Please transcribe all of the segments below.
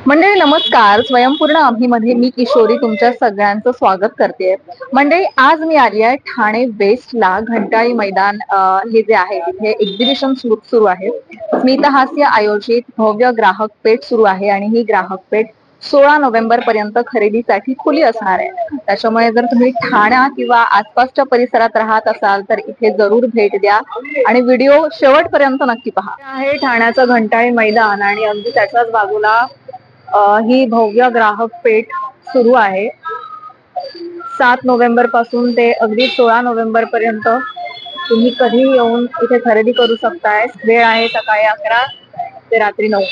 मंडळी नमस्कार. स्वयंपूर्ण अभिमध्ये मी किशोरी तुमच्या सगळ्यांचं स्वागत करते. मंडळी आज मी आली आहे ठाणे वेस्टला घंटाळी मैदान हे जे आहे तिथे एक्झिबिशन सुरू आहे. स्मितहास्य आयोजित भव्य ग्राहक पेठ सुरू आहे आणि ही ग्राहक पेठ 16 नोव्हेंबर पर्यंत खरेदीसाठी खुली असणार आहे. त्याच्यामुळे जर तुम्ही ठाणा किंवा आसपासच्या परिसरात राहत असाल तर इथे जरूर भेट द्या आणि व्हिडिओ शेवटपर्यंत नक्की पहा. आहे ठाण्याचं घंटाळी मैदान आणि अगदी त्याच्याच बाजूला ही भव्य ग्राहक पेठ सुरू आहे. 7 नोव्हेंबर पासून ते अगदी 16 नोव्हेंबर पर्यंत तुम्ही कधी येऊन इथे खरेदी करू शकताय. वेळ आहे सकाळी 11 ते रात्री 9.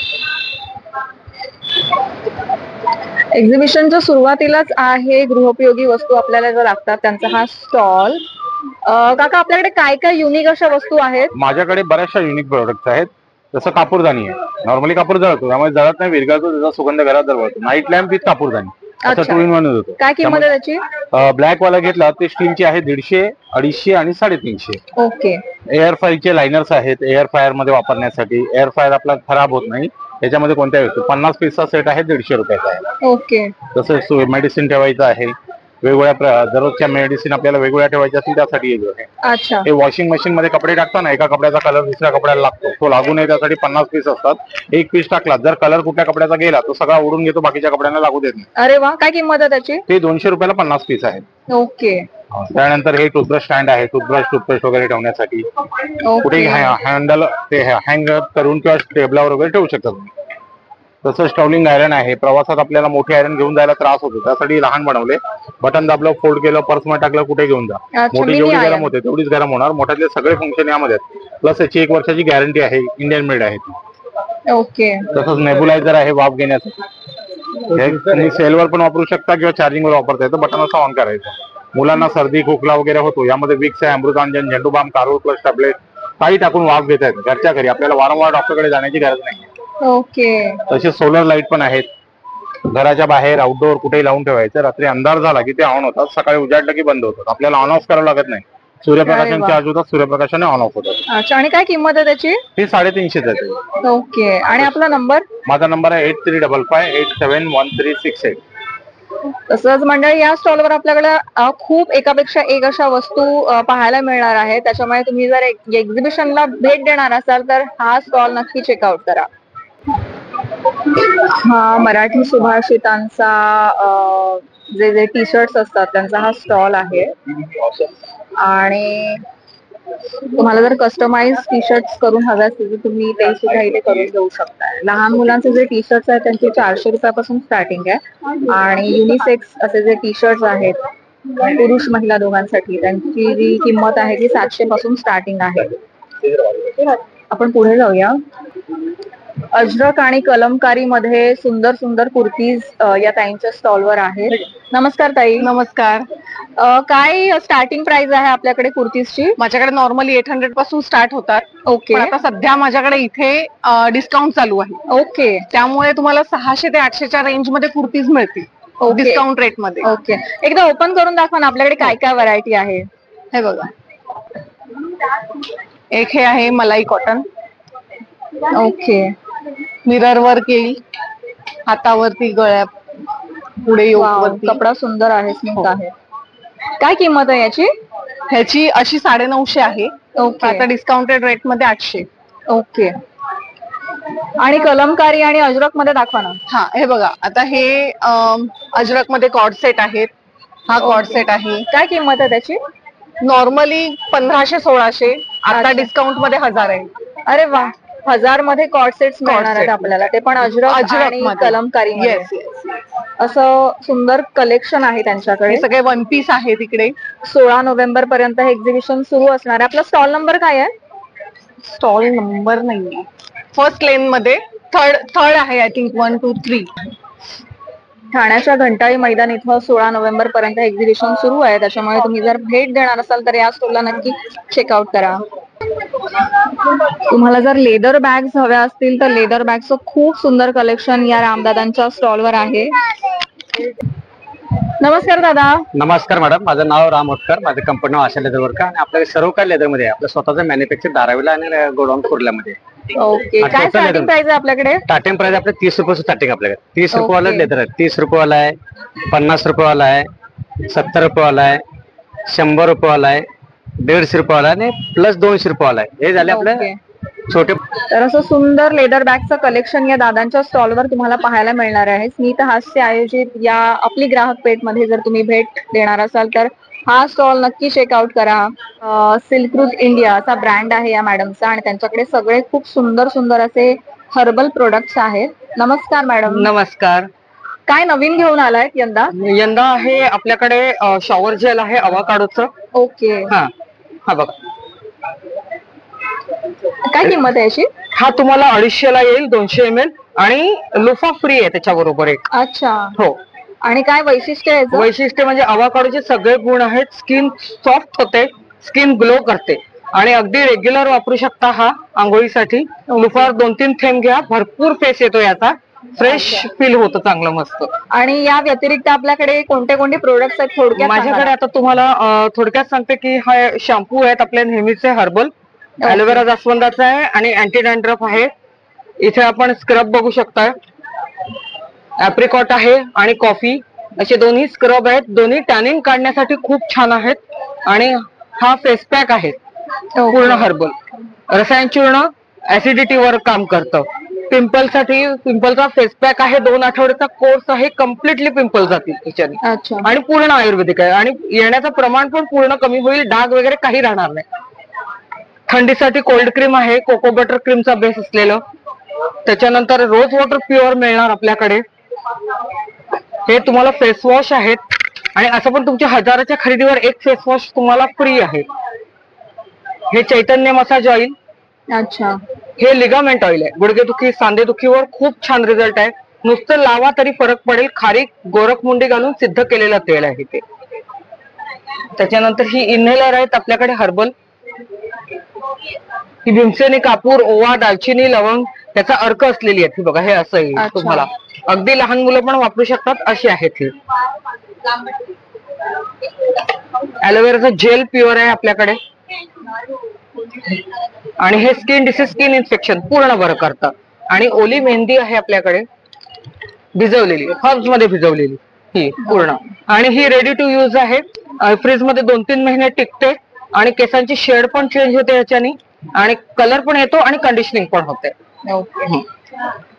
एक्झिबिशनच्या सुरुवातीलाच आहे गृहोपयोगी वस्तू आपल्याला जर लागतात त्यांचा हा स्टॉल. काका आपल्याकडे काय काय युनिक अशा वस्तू आहेत? माझ्याकडे बऱ्याचशा युनिक प्रोडक्ट्स आहेत. जसं कापूरदानी आहे. नॉर्मली कापूर जळतो, त्यामुळे जळत नाही, विरघळतो, त्याचा सुगंध घरात दरवळतो. नाईट लॅम्प विथ कापूरदानी असं 2 in 1 होतो. काय किंमत आहे त्याची? ब्लॅक वाला घेतला ते स्टीलची आहे 150, 250 आणि 350. ओके. एअर फायरचे लायनर्स आहेत एअर फायर मध्ये वापरण्यासाठी. एअर फायर आपला खराब होत नाही याच्यामध्ये कोणत्याही वस्तू. 50 पीसचा सेट आहे 150 रुपयाचा आहे. ओके. तसंच मेडिसिन ठेवायचं आहे. वेगवेगळ्या दररोजच्या मेडिसिन आपल्याला वेगवेगळ्या ठेवायच्या असतील त्यासाठी आहे. अच्छा. हे वॉशिंग मशीन मध्ये कपडे टाकताना एका कपड्याचा कलर दुसऱ्या कपड्याला लागतो, तो लागू नये त्यासाठी 50 पीस असतात. एक पीस टाकला जर कलर कुठल्या कपड्याचा गेला तो सगळा ओढून घेतो, बाकीच्या कपड्यांना लागू देत नाही. अरे वा, काय किंमत आहे त्याची? ते 200 रुपयाला 50 पीस आहेत. ओके. त्यानंतर हे टूथब्रश स्टँड आहे, टूथपेस्ट वगैरे ठेवण्यासाठी. कुठे हँडल ते हँग करून किंवा टेबलावर वगैरे ठेवू शकता तुम्ही. तसंच स्टॉलिंग आयरन आहे. प्रवासात आपल्याला मोठी आयरन घेऊन जायला त्रास होतो, त्यासाठी लहान बनवले. बटन दाबलं, फोल्ड केलं, पर्स मध्ये टाकलं, कुठे घेऊन जा. मोठी जेवढी गरम होते तेवढीच गरम होणार. मोठ्यातले सगळे फंक्शन यामध्ये आहेत. प्लस याची 1 वर्षाची गॅरंटी आहे. इंडियन मेड आहे. ओके. तसंच नेबुलायझर आहे वाफ घेण्यासाठी. तुम्ही सेलवर पण वापरू शकता किंवा चार्जिंग वर वापरता येतं. बटन असं ऑन करायचं. मुलांना सर्दी खोकला वगैरे होतो, यामध्ये विक्स आहे, अमृतांजन, झेंडूबाम, कारोल प्लस टॅबलेट काही टाकून वाफ घेता येतं घरच्या घरी. आपल्याला वारंवार डॉक्टरकडे जाण्याची गरज नाही. ओके. तसे सोलर लाईट पण आहेत. घराच्या बाहेर आउटडोअर कुठेही लावून ठेवायचं. रात्री अंधार झाला की ते ऑन होतात, सकाळी उजाडलं की बंद होतात. आपल्याला ऑन ऑफ करावं लागत नाही. सूर्यप्रकाशाने चार्ज होतात, सूर्यप्रकाशाने ऑन ऑफ होतात. अच्छा. आणि काय किंमत आहे त्याची? हे 350 आहे. ओके. आणि आपला नंबर? माझा नंबर आहे 8355871368. तसंच मंडळी या स्टॉलवर आपल्याकडे खूप एकापेक्षा एक अशा वस्तू पाहायला मिळणार आहे. त्याच्यामुळे तुम्ही जर एक्झिबिशनला भेट देणार असाल तर हा स्टॉल नक्की चेकआउट करा. हा मराठी सुभाषितांचा जे जे टी शर्ट्स असतात त्यांचा हा स्टॉल आहे. आणि तुम्हाला जर कस्टमाइज टी शर्ट्स करून हवे असतील तर तुम्ही ते सुद्धा इथे करून घेऊ शकता. लहान मुलांचे जे टी शर्ट्स आहेत त्यांची 400 रुपयापासून स्टार्टिंग आहे. आणि युनिसेक्स असे जे टी शर्ट्स आहेत पुरुष महिला दोघांसाठी त्यांची जी किंमत आहे ती 700 पासून स्टार्टिंग आहे. आपण पुढे जाऊया. अजरक आणि कलमकारी मध्ये सुंदर सुंदर कुर्तीज या ताईंच्या स्टॉलवर आहेत. नमस्कार ताई. नमस्कार. काय स्टार्टिंग प्राइस आहे आपल्याकडे कुर्तीजची? माझ्याकडे नॉर्मली 800 पासून स्टार्ट होतात. ओके. आता सध्या माझ्याकडे इथे डिस्काउंट चालू आहे. ओके. त्यामुळे तुम्हाला 600 ते 800च्या रेंज मध्ये कुर्तीज मिळतील डिस्काउंट रेट मध्ये. ओके. एकदा ओपन करून दाखवा ना आपल्याकडे काय काय व्हरायटी आहे. हे बघा, एक हे आहे मलाई कॉटन. ओके. मिरर वर्क येईल, हातावरती गळ्या पुढे योकवरती. कपडा सुंदर आहे, स्मूथ आहे. काय किंमत आहे याची? ह्याची अशी 950 आहे. ओके. आता डिस्काउंटेड रेट मध्ये 800. ओके. आणि कलमकारी आणि अजरक मध्ये दाखवा ना. हा, हे बघा, आता हे अजरक मध्ये कॉर्ड सेट आहेत. हा कॉर्ड सेट आहे. काय किंमत आहे त्याची? नॉर्मली 1500-1600. आता डिस्काउंट मध्ये 1000 आहे. अरे वा. 1000 मध्ये कॉर्ड सेट्स मिळणार आहेत आपल्याला, ते पण अजरक आणि कलमकारी मध्ये. असं सुंदर कलेक्शन आहे त्यांच्याकडे. सगळे वन पीस आहे तिकडे. 16 नोव्हेंबर पर्यंत हे एक्झिबिशन सुरू असणार आहे. आपला स्टॉल नंबर काय आहे? स्टॉल नंबर नाही, फर्स्ट लेन मध्ये थर्ड आहे आय थिंक. 1 2 3. ठाण्याच्या घंटाळी मैदान इथं 16 नोव्हेंबर पर्यंत एक्झिबिशन सुरू आहे. त्याच्यामुळे तुम्ही जर भेट देणार असाल तर या स्टॉलला नक्की चेकआउट करा. तुम्हाला जर लेदर बॅग्स हव्या असतील तर लेदर बॅगचं खूप सुंदर कलेक्शन या रामदादांच्या स्टॉलवर आहे. नमस्कार दादा. नमस्कार मॅडम, माझं नाव राम होतकर. माझं कंपनी नाव आशा लेदर वर्क आणि आपल्याकडे सर्व काही लेदर मध्ये आपलं स्वतःचं मॅन्युफॅक्चर धारावीला आणि गोडाऊन कुर्ल्यामध्ये. ओके, काय total स्टार्टिंग leather. प्राइस आहे आपल्याकडे? स्टार्टिंग प्राइस आपल्या 30 रुपये स्टार्टिंग आपल्याकडे. 30 रुपयेवाला Okay. लेदर आहे, 30 रुपयेवाला आहे, 50 रुपयेवाला आहे, 70 रुपयेवाला आहे, 100 रुपयेवाला आहे, 150 रुपयेवाला आहे आणि प्लस 200 रुपयेवाला आहे. हे झाले आपले Okay. छोटे. तर असं सुंदर लेदर बॅगचं कलेक्शन या दादांच्या स्टॉलवर तुम्हाला पाहायला मिळणार आहे. स्मित हास्य आयोजित या आपली ग्राहक पेठमध्ये जर तुम्ही भेट देणार असाल तर हा स्टॉल नक्की चेकआउट करा. सिल्क रूट इंडियाचा ब्रँड आहे या मॅडमचा आणि त्यांच्याकडे सगळे खूप सुंदर सुंदर असे हर्बल प्रोडक्ट्स आहेत. नमस्कार मॅडम, नमस्कार. काय नवीन घेऊन आलाय यंदा? यंदा आहे आपल्याकडे शॉवर जेल आहे अवाकाडोचं. ओके, हा बघा, काय किंमत आहे याची? हा तुम्हाला 250 ला येईल, 200 ml आणि लुफा फ्री आहे त्याच्याबरोबर एक. अच्छा, हो. आणि काय वैशिष्ट्य आहे याचं? वैशिष्ट्य म्हणजे अवाकाडोचे सगळे गुण आहेत. स्किन सॉफ्ट होते, स्किन ग्लो करते आणि अगदी रेग्युलर वापरू शकता. हा आंघोळीसाठी लुफावर 2-3 थेंब घ्या, भरपूर फेस येतो याचा, फ्रेश फील होतं चांगलं मस्त. आणि या व्यतिरिक्त आपल्याकडे कोणते कोणते प्रोडक्ट्स आहेत थोडक्यात माझ्याकडे सांगा. आता तुम्हाला थोडक्यात सांगते की हा शॅम्पू आहेत आपले नेहमीचे हर्बल, ॲलोवेरा जास्वंदाचा आहे आणि अँटी डॅन्ड्रफ आहे. इथे आपण स्क्रब बघू शकता, ऍप्रिकॉट आहे आणि कॉफी, असे दोन्ही स्क्रब आहेत. दोन्ही टॅनिंग काढण्यासाठी खूप छान आहेत. आणि हा फेस पॅक आहे पूर्ण हर्बल, रसायन चूर्ण, ऍसिडिटी वर काम करतं. पिंपल साठी पिंपलचा फेस पॅक आहे, 2 आठवड्याचा कोर्स आहे, कम्प्लिटली पिंपल जातील त्याच्याने. अच्छा, आणि पूर्ण आयुर्वेदिक आहे आणि येण्याचं प्रमाण पण पूर्ण कमी होईल, डाग वगैरे काही राहणार नाही. थंडीसाठी कोल्ड क्रीम आहे, कोको बटर क्रीमचा बेस असलेलं. त्याच्यानंतर रोज वॉटर प्युअर मिळणार आपल्याकडे. हे तुम्हाला फेस वॉश आहेत आणि असं पण तुमच्या 1000च्या खरेदीवर एक फेस वॉश तुम्हाला फ्री आहे. हे चैतन्य मसाज ऑइल. अच्छा, हे लिगामेंट ऑइल आहे, गुडघेदुखी सांधेदुखीवर खूप छान रिझल्ट आहे. नुसतं लावा तरी फरक पडेल. खारीक गोरखमुंडी घालून सिद्ध केलेलं तेल आहे ते. त्याच्यानंतर ही इन्हेलर आहेत आपल्याकडे हर्बल. ही भीमसेनी कापूर, ओवा, दालचिनी, लवंग त्याचा अर्क असलेली आहे. बघा, हे असं आहे तुम्हाला, अगदी लहान मुलं पण वापरू शकतात अशी आहेत ही. ॲलोवेराचा जेल प्युअर आहे आपल्याकडे आणि हे स्किन डिसीज, स्किन इन्फेक्शन पूर्ण बरं करतं. आणि ओली मेहंदी आहे आपल्याकडे, भिजवलेली, हर्ब्स मध्ये भिजवलेली ही पूर्ण. आणि ही रेडी टू यूज आहे, फ्रीज मध्ये 2-3 महिने टिकते आणि केसांची शेड पण चेंज होते याच्याने आणि कलर पण येतो आणि कंडिशनिंग पण होते. ओके.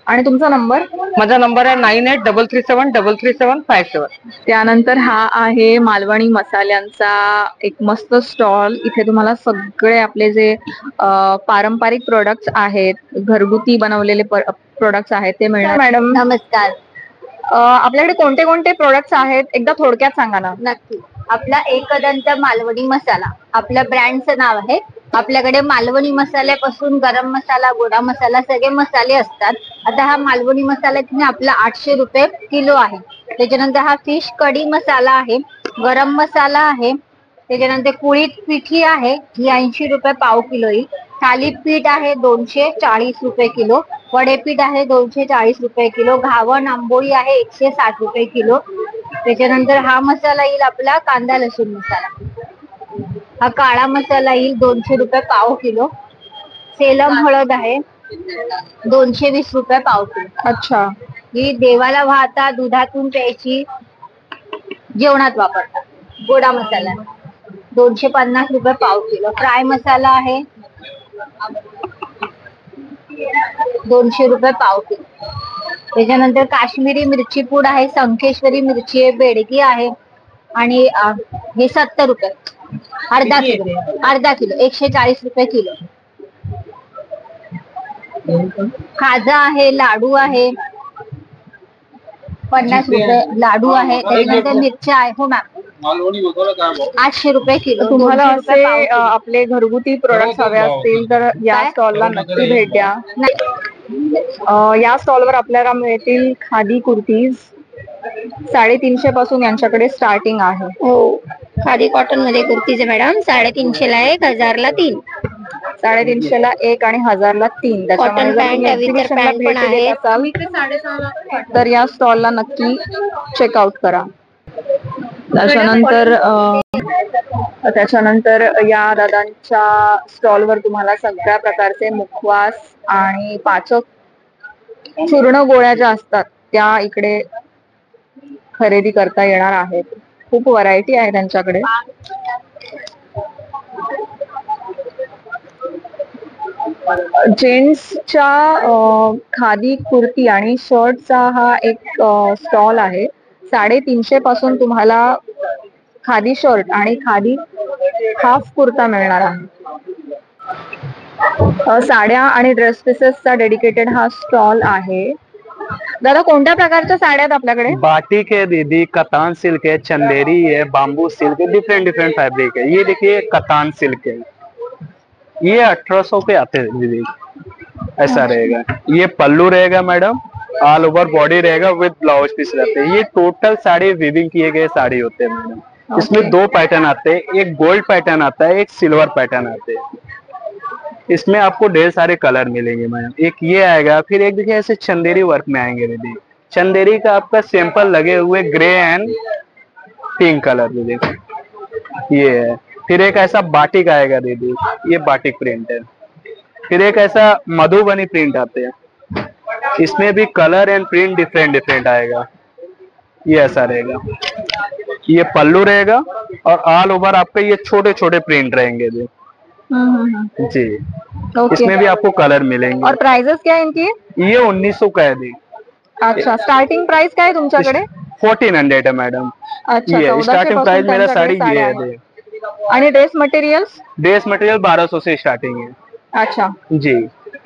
आणि तुमचा नंबर? माझा नंबर आहे 9833733757. त्यानंतर हा आहे मालवणी मसाल्यांचा एक मस्त स्टॉल. इथे तुम्हाला सगळे आपले जे पारंपरिक प्रोडक्ट्स आहेत, घरगुती बनवलेले प्रोडक्ट्स आहेत ते मिळणार. मॅडम नमस्कार. आपल्याकडे कोणते कोणते प्रोडक्ट्स आहेत एकदा थोडक्यात सांगा ना. नक्की. आपला एकदंत मालवणी मसाला आपल्या ब्रँडचं नाव आहे. आपल्याकडे मालवणी मसाल्यापासून गरम मसाला, गोडा मसाला सगळे मसाले असतात. आता हा मालवणी मसाला आपला 800 रुपये किलो आहे. त्याच्यानंतर हा फिश कढी मसाला आहे, गरम मसाला आहे. त्याच्यानंतर कुळीत पिठी आहे, ही 80 रुपये पाव किलो येईल. थालीपीठ आहे 240 रुपये किलो. वडेपीठ आहे 240 रुपये किलो. घावण आंबोळी आहे 160 रुपये किलो. त्याच्यानंतर हा मसाला येईल आपला कांदा लसूण मसाला. हा काळा मसाला येईल 200 रुपये पाव किलो. सेलम हळद आहे 220 रुपये पाव किलो. अच्छा, ही देवाला वाहता दुधातून प्यायची, जेवणात वापरतात. गोडा मसाला 250 रुपये पाव किलो. फ्राय मसाला आहे 200 रुपये पाव किलो. त्याच्यानंतर काश्मीरी मिरची पूड आहे, संकेश्वरी मिरची आहे, बेडगी आहे आणि हे 70 रुपये अर्धा किलो 140 रुपये किलो. खाजा आहे, लाडू आहे 50 रुपये लाडू आहे. त्याच्यानंतर मिरच्या आहे हो मॅम 800 रुपये किलो. तुम्हाला 200 रुपये असे पाव किलो. आपले घरगुती प्रोडक्ट्स हवे असतील तर या स्टॉलला नक्की भेट द्या. या स्टॉलवर आपल्याला मिळतील खादी कुर्तीज 350 पासून यांच्याकडे स्टार्टिंग आहे. हो, खादी कॉटन मध्ये कुर्तीचे मॅडम 350 ला 1, 1000 ला 3. 350 ला 1 आणि 1000 ला 3. कॉटन पॅन्ट, अवितर पॅन्ट पण आहे. तर या स्टॉलला नक्की चेकआउट करा. त्याच्यानंतर या दादांच्या स्टॉलवर तुम्हाला सगळ्या प्रकारचे मुखवास आणि पाचक चूर्ण गोळ्या ज्या असतात त्या इकडे खरेदी करता येणार आहेत. खूप व्हरायटी आहे त्यांच्याकडे. जेंट्सच्या खादी कुर्ती आणि शर्टचा हा एक स्टॉल आहे. 350 पासून तुम्हाला खादी शर्ट आणि खादी हाफ कुर्ता मिळणार आहे. साड्या आणि ड्रेस पीसेसचा डेडिकेटेड हा स्टॉल आहे. दादा कोणत्या प्रकारच्या साड्या आहेत आपल्याकडे? बाटिक है दीदी, कतान सिल्क है, चंदेरी है, बाम्बू सिल्क है, डिफरेंट डिफरेंट फैब्रिक है। ये देखिए कतान सिल्क है, ये 1800 पे आते हैं दीदी, ऐसा रहेगा। ये पल्लू रहेगा मैडम, ऑल ओवर बॉडी रहेगा विद ब्लाउज पीस रहते हैं। ये टोटल साड़ी वीविंग किए गए साड़ी होते हैं मैडम। इसमें 2 पैटर्न आते हैं, एक गोल्ड पैटर्न आता है, एक सिल्वर पैटर्न आते हैं। इसमें आपको ढेर सारे कलर मिलेंगे मैडम। एक ये आएगा, फिर एक देखिए ऐसे चंदेरी वर्क में आएंगे दीदी। चंदेरी का आपका सैंपल लगे हुए ग्रे एंड पिंक कलर दीदी, ये है। फिर एक ऐसा बाटिक आएगा दीदी, ये बाटिक प्रिंट है। फिर एक ऐसा मधुबनी प्रिंट आते हैं, इसमें भी colour end print different different आएगा। ये ऐसा रहेगा, ये पल्लू रहेगा और ऑल ओवर आपका ये छोटे छोटे प्रिंट रहेंगे जी। जी इसमें भी आपको कलर मिलेंगे। और प्राइजेस क्या है इनकी? ये 1900 का है दी। अच्छा, स्टार्टिंग प्राइस काय आहे तुमच्याकडे? 1400 है मैडम। अच्छा, ये स्टार्टिंग प्राइस मेरा साड़ी ये है दी। आणि ड्रेस मटेरियल्स? ड्रेस मटेरियल 1200 से स्टार्टिंग है। अच्छा जी,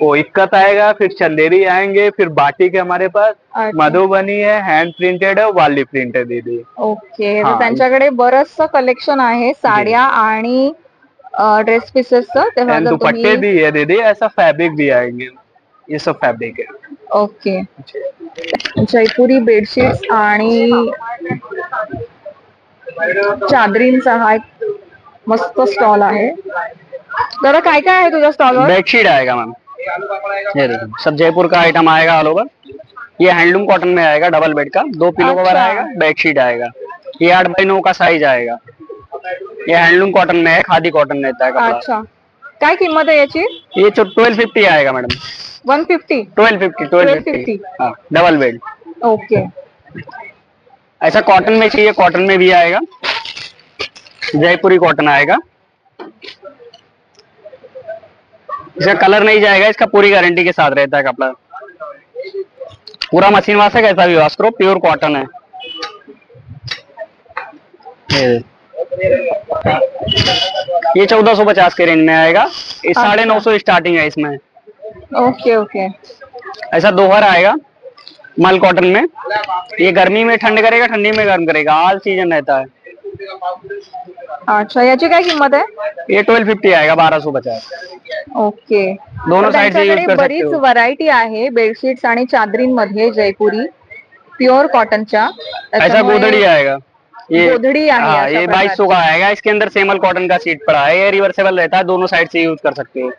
वो इक्कत आएगा, फिर चंदेरी आएंगे, फिर बाटिक है हमारे पास, मधुबनी है, हैंड प्रिंटेड है, वाली प्रिंट है दीदी। ओके, तर त्यांच्याकडे बरंचसं कलेक्शन आहे साड्या आणि ड्रेस पीसेसचं। दुपट्टे भी है दीदी, ऐसा फैब्रिक भी आएंगे, ये सब फैब्रिक है। ओके, जयपुरी बेडशीट्स आणि चादरींचा हा एक मस्त स्टॉल आहे। दादा काय काय आहे तुझ्या स्टॉलवर? बेडशीट आएगा मैम, ये देखो सब जयपुर का आइटम आएगा ऑल ओवर। ये हैंडलूम कॉटन में आएगा, डबल बेड का, 2 पिलो कवर आएगा, बेडशीट आएगा। ये 8x9 का साइज आएगा। ये हैंडलूम कॉटन में है, खादी कॉटन रहता है कपड़ा। अच्छा, काय किंमत आहे याची? ये 1250 आएगा मैडम। 150? 1250 हाँ, डबल बेड। ओके, ऐसा कॉटन में चाहिए, कॉटन में भी आएगा, जयपुरी कॉटन आएगा। इसका कलर नहीं जाएगा, इसका पूरी गारंटी के साथ रहता है कपड़ा। पूरा मशीन वाश है, कैसा भी वाश करो, प्योर कॉटन है। ये 1450 के रेंज में आएगा। ये 950 स्टार्टिंग है इसमें। ओके ओके, ऐसा दोहर आएगा मल कॉटन में। ये गर्मी में ठंड करेगा, ठंडी में गर्म करेगा, ऑल सीजन रहता है। अच्छा, याची काय किंमत आहे? ये 1250 आएगा, 1250। ओके, दोनों साइड से यूज कर सकते बरीच हो। व्हरायटी आहे बेडशीट्स आणि चादरींमध्ये जयपुरी प्युअर कॉटनच्या। ऐसा गोदड़ी आएगा, ये गोधड़ी आहे हाँ, अशा ये 2200 का आएगा। इसके अंदर सेमल कॉटन का सीट पड़ा है, ये रिवर्सेबल रहता है, दोनों साइड से यूज कर सकते हो।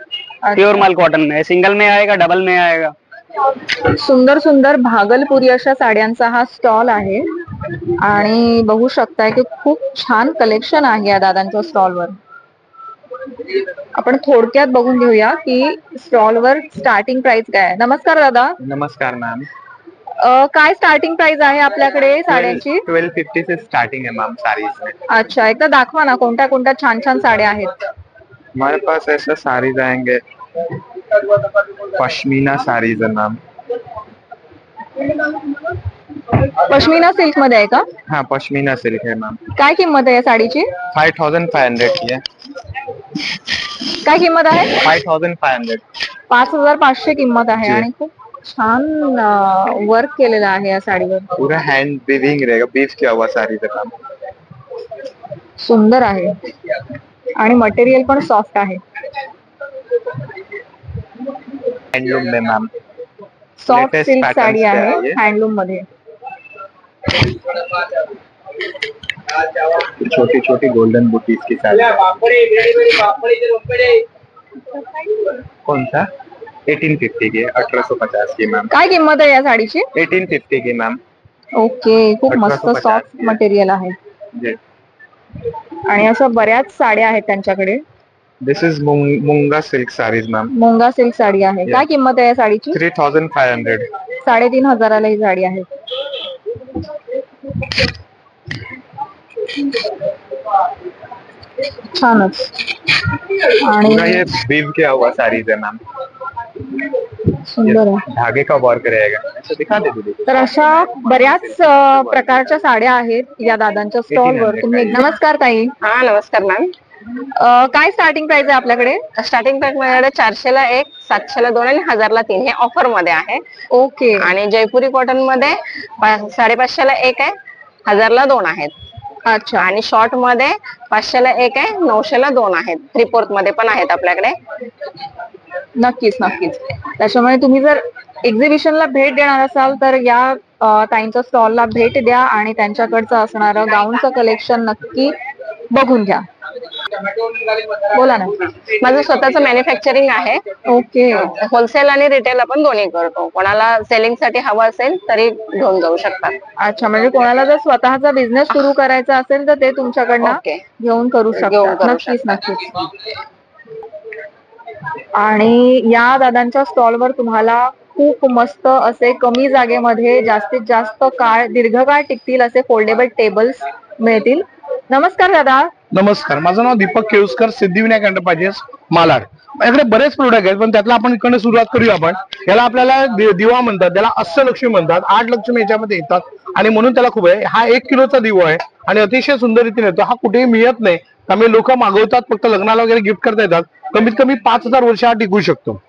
प्योर मल कॉटन में सिंगल में आएगा, डबल में आएगा। सुंदर सुंदर भागलपुरी अशा साड्यांचा हा स्टॉल आहे आणि बघू शकताय की खूप छान कलेक्शन आहे या दादांच्या स्टॉलवर। आपण थोडक्यात बघून घेऊया की स्टॉलवर स्टार्टिंग प्राइस काय आहे। नमस्कार दादा। नमस्कार मैम। काय स्टार्टिंग प्राइस आहे आपल्याकडे साड्यांची? 1250 से स्टार्टिंग है मैम साड़ीज में। अच्छा, एकदा दाखवा ना कोणत्या कोणत्या छान छान साड्या आहेत। हमारे पास ऐसा साड़ीज आएंगे, पश्मीना साड़ीज है मैम। पश्मीना सिल्क मध्ये आहे का? हाँ, पश्मीना सिल्क है मैम। काय किंमत आहे या साडीची? 5500 की है। काय किंमत आहे? 5500। 5500 किंमत आहे आणि खूप छान वर्क केलेलं आहे या साडीवर। पूरा हैंड वीविंग रहेगा, बीफ किया हुआ साड़ी है मैम। सुंदर आहे आणि मटेरियल पण सॉफ्ट आहे। हैंडलूम में ma'am, soft Latest silk patterns sari पे आहे आहे ये। हँडलूम मध्ये। छोटी छोटी गोल्डन बुटीज की साड़ी। कौन सा? 1850 की है, 1850 की मैम। काय किंमत आहे या साडीची? 1850 की मैम। ओके, खूप मस्त 1850 सॉफ्ट मटेरियल आहे। जी. आणि अशा बऱ्याच साड्या आहेत त्यांच्याकडे. दिस इज मुंगा सिल्क साडीज मॅम. मुंगा सिल्क साडी आहे. काय किंमत आहे या साडीची? 3500. 3500 ही साडी आहे. छानच. आणि ये बीव के हुआ साड़ीज है मैम. सुंदर आहे. धागे का वर्क रहेगा. ऐसा दिखा दे दीदी. तर अशा बऱ्याच प्रकारच्या साड्या आहेत या दादांच्या स्टॉलवर. तुम्ही नमस्कार ताई. हा नमस्कार मॅम. काय स्टार्टिंग प्राइस आहे आपल्याकडे? स्टार्टिंग प्राइस माझ्याकडे 400ला 1, 700ला 2 आणि 1000ला 3 हे ऑफर मध्ये आहे. ओके. आणि जयपुरी कॉटन मध्ये 550ला 1 आहे, 1000ला 2 आहेत. अच्छा. आणि शॉर्ट मध्ये 500ला 1 आहे, 900ला 2 आहेत. 3/4 मध्ये पण आहेत आपल्याकडे. नक्कीच नक्कीच. त्याच्यामुळे तुम्ही जर एक्झिबिशनला भेट देणार असाल तर या ताईंच्या स्टॉलला भेट द्या आणि त्यांच्याकडचं असणारं गाऊनचं कलेक्शन नक्की बघून घ्या. बोला ना. माझं स्वतःचं मॅन्युफॅक्चरिंग आहे. ओके. होलसेल आणि रिटेल आपण दोन्ही करतो. कोणाला सेलिंग साठी हवं असेल तरी घेऊन जाऊ शकतात. अच्छा. म्हणजे कोणाला जर स्वतःचा बिझनेस सुरू करायचा असेल तर ते तुमच्याकडनं घेऊन करू शकतात. नक्कीच नक्कीच. आणि या दादांच्या स्टॉलवर तुम्हाला खूप मस्त असे कमी जागेमध्ये जास्तीत जास्त काळ दीर्घकाळ टिकतील असे फोल्डेबल टेबल्स मिळतील. नमस्कार दादा. नमस्कार. माझं नाव दीपक केळुसकर, सिद्धिविनायक एंटरप्राइजेस, मालाड. माझ्याकडे बरेच प्रोडक्ट आहेत पण त्यातला आपण इकडे सुरुवात करूया. आपण याला आपल्याला दिवा म्हणतात, त्याला अष्टलक्ष्मी म्हणतात. 8 लक्ष्मी याच्यामध्ये येतात आणि म्हणून त्याला खूप आहे. हा 1 किलोचा दिवा आहे आणि अतिशय सुंदर रीतीने येतो. हा कुठेही मिळत नाही. त्यामुळे लोक मागवतात, फक्त लग्नाला वगैरे गिफ्ट करता येतात. कमीत कमी 5000 वर्ष हा टिकू शकतो.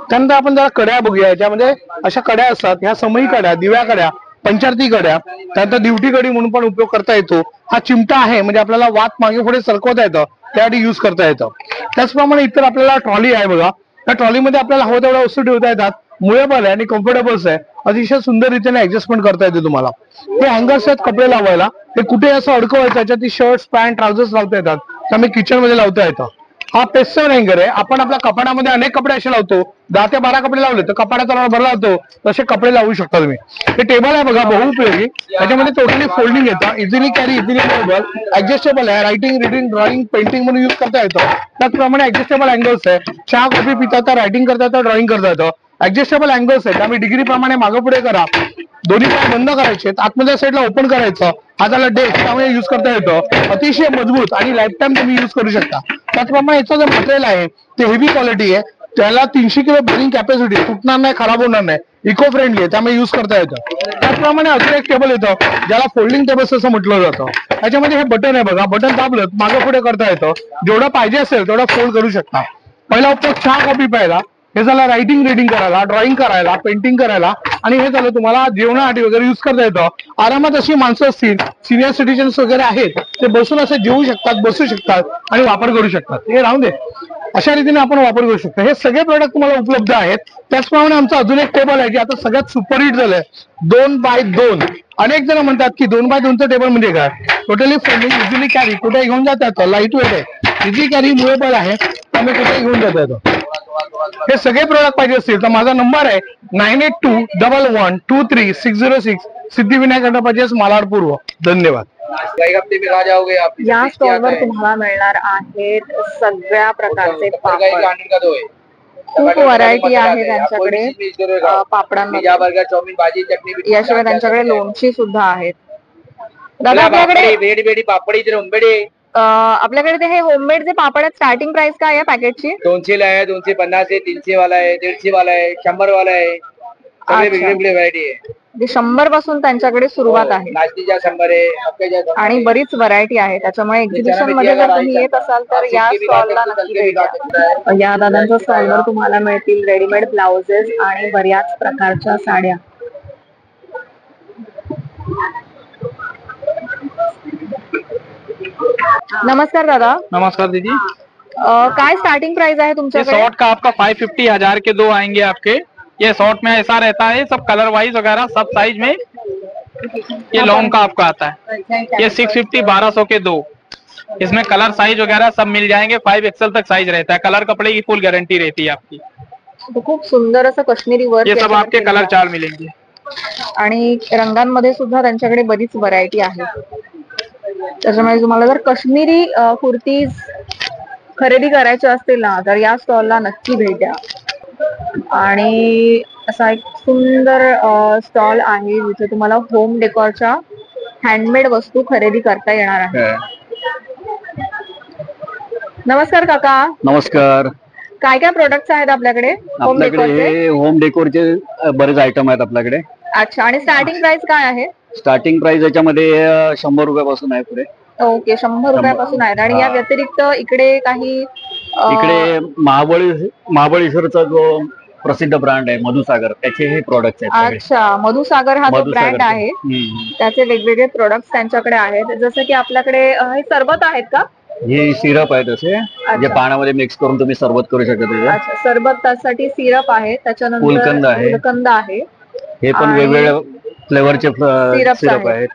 त्यानंतर आपण जरा कड्या बघूया. याच्यामध्ये अशा कड्या असतात, ह्या समई कड्या, दिव्या कड्या, पंचारती कड्या, त्यानंतर दिवटी कडी म्हणून पण उपयोग करता येतो. हा चिमटा आहे, म्हणजे आपल्याला वात मागे पुढे सरकवता येतं, त्यासाठी युज करता येतं. त्याचप्रमाणे इतर आपल्याला ट्रॉली आहे बघा. त्या ट्रॉलीमध्ये आपल्याला हवं तेवढ्या वस्तू ठेवता येतात. मुळेबल आहे आणि कम्फर्टेबल्स आहे. अतिशय सुंदर रीतीने ऍडजस्टमेंट करता येते तुम्हाला. हे हँगर्स आहेत कपडे लावायला. ते कुठे असं अडकवायचं, याच्यात ती शर्ट्स, पॅन्ट, ट्राउझर्स लावता येतात. त्यामुळे किचन मध्ये लावता येतं. हा पेस्टर हँगर आहे. आपण आपल्या कपाटामध्ये अनेक कपडे असे लावतो. 10 ते 12 कपडे लावले तर कपाटाचा भरला जातो, तसे कपडे लावू शकता तुम्ही. हे टेबल आहे बघा, बहुउपयोगी. त्याच्यामध्ये टोटली फोल्डिंग येतं, easily carry, easily table, adjustable आहे. रायटिंग, रिडिंग, ड्रॉइंग, पेंटिंग म्हणून युज करता येतं. त्याचप्रमाणे ऍडजस्टेबल अँगल्स आहे. चहा कॉफी पिता येतं, रायटिंग करता येतं, ड्रॉइंग करता येतं. ऍडजस्टेबल अँगल्स आहे, त्यामुळे डिग्री प्रमाणे मागे पुढे करा. दोन्ही पाय बंद करायचे, आतमधल्या साईडला ओपन करायचं. हा झाला डेस्क, त्यामुळे युज करता येतं. अतिशय मजबूत आणि लाईफ टाइम तुम्ही युज करू शकता. त्याचप्रमाणे याचं जे मटेरियल आहे ते हेवी क्वालिटी आहे. त्याला 300 किलो बेरिंग कॅपॅसिटी, तुटणार नाही, खराब होणार नाही, इको फ्रेंडली आहे, त्यामुळे युज करता येतं. त्याचप्रमाणे अजून एक टेबल येतं ज्याला फोल्डिंग टेबल्स असं म्हटलं जातं. त्याच्यामध्ये हे बटन आहे बघा, बटन दाबलं मागे पुढे करता येतं. जेवढं पाहिजे असेल तेवढं फोल्ड करू शकता. पहिला उपयोग चहा कॉफी प्यायला, हे झालं रायटिंग, रिडिंग करायला, ड्रॉइंग करायला, पेंटिंग करायला, आणि हे झालं तुम्हाला जेवणासाठी वगैरे युज करता येतं. आरामात अशी माणसं असतील, सिनियर सिटीजन्स वगैरे आहेत, ते बसून असे जेवू शकतात, बसू शकतात आणि वापर करू शकतात. हे राहून दे, अशा रीतीने आपण वापर करू शकतो. हे सगळे प्रोडक्ट तुम्हाला उपलब्ध आहेत. त्याचप्रमाणे आमचं अजून एक टेबल आहे जे आता सगळ्यात सुपरहिट झालंय, 2x2. अनेक जण म्हणतात की 2x2चं टेबल म्हणजे काय. टोटली फोल्डिंग, इझिली कॅरी, कुठे घेऊन जाता येतं, लाईट वेट आहे, इझी कॅरी, मुळेबल आहे, त्यामुळे कुठे घेऊन जाता येतं. हे सगळे प्रोडक्ट पाहिजे असतील तर माझा नंबर आहे 9821123606, सिद्धिविनायक एंटरप्राइजेस, मालाड पूर्व. धन्यवाद. या स्टॉलवर तुम्हाला मिळणार आहेत सगळ्या प्रकारचे पापड. खूप व्हरायटी आहे त्यांच्याकडे पापडांमध्ये. याशिवाय त्यांच्याकडे लोणची सुद्धा आहेत. दादा आपल्याकडे आपल्याकडे ते हे होममेड जे पापड आहेत, स्टार्टिंग प्राइस काय आहे पॅकेटची? 200 ला आहे, 250 आहे, 300 वाला आहे, 150 वाला आहे, 100 वाला आहे. सगळे वेगवेगळे व्हरायटी आहे. 100 पासून त्यांच्याकडे सुरुवात आहे. नाश्त्याच्या 100 आहे, आणि बरीच व्हरायटी आहे. त्याच्यामुळे एक्झिबिशन मध्ये जर तुम्ही येत असाल तर या स्टॉलला नक्की भेट द्या. या दादांच्या स्टॉलवर तुम्हाला मिळतील रेडीमेड ब्लाउजेस आणि बऱ्याच प्रकारच्या साड्या. नमस्कार दादा. नमस्कार दीदी. काय स्टार्टिंग प्राइस है तुमच्याकडे? शॉर्ट का आपका 550 1000 के 2 आएंगे आपके. ये शॉर्ट में ऐसा रहता है, सब कलर वाइज वगैरह सब साइज में. ये लॉन्ग का आपका आता है, ये 650 1200 के 2. इसमें कलर साइज वगैरह सब मिल जाएंगे. 5XL तक साइज रहता है. कलर कपड़े की फुल गारंटी रहती है आपकी. तो खूप सुंदर असं काश्मीरी वर्क. ये सब आपके कलर चार्ट मिलेंगे आणि रंगांमध्ये सुद्धा त्यांच्याकडे बरीच व्हरायटी आहे. त्याच्यामुळे तुम्हाला जर काश्मीरी कुर्तीज खरेदी करायची असतील ना तर या स्टॉलला नक्की भेट द्या. आणि असा एक सुंदर स्टॉल आहे जिथे तुम्हाला होम डेकोरच्या हँडमेड वस्तू खरेदी करता येणार आहे. नमस्कार काका. नमस्कार. काय काय प्रोडक्ट्स आहेत आपल्याकडे होम डेकोरचे? होम डेकोरचे बरेच आयटम आहेत आपल्याकडे. अच्छा. आणि स्टार्टिंग प्राइस काय आहे? स्टार्टिंग प्राइस याच्यामध्ये 100 रुपयापासून आहे पुढे. ओके, 100 रुपयापासून आहेत. आणि या व्यतिरिक्त इकडे काही इकडे महाबळेश्वरचा जो प्रसिद्ध ब्रँड आहे मधुसागर, त्याचे हे प्रोडक्ट्स आहेत. अच्छा, मधुसागर हा जो ब्रँड आहे त्याचे वेगवेगळे प्रोडक्ट्स त्यांच्याकडे आहेत. जसं की आपल्याकडे हे सरबत आहेत का? हे सिरप आहेत असे जे पाण्यामध्ये मिक्स करून तुम्ही सरबत करू शकता. अच्छा, सरबतासाठी सिरप आहे. त्याच्यानंतर गुलकंद आहे. हे पण वेगवेगळ्या फ्लेवरचे सिरप आहेत.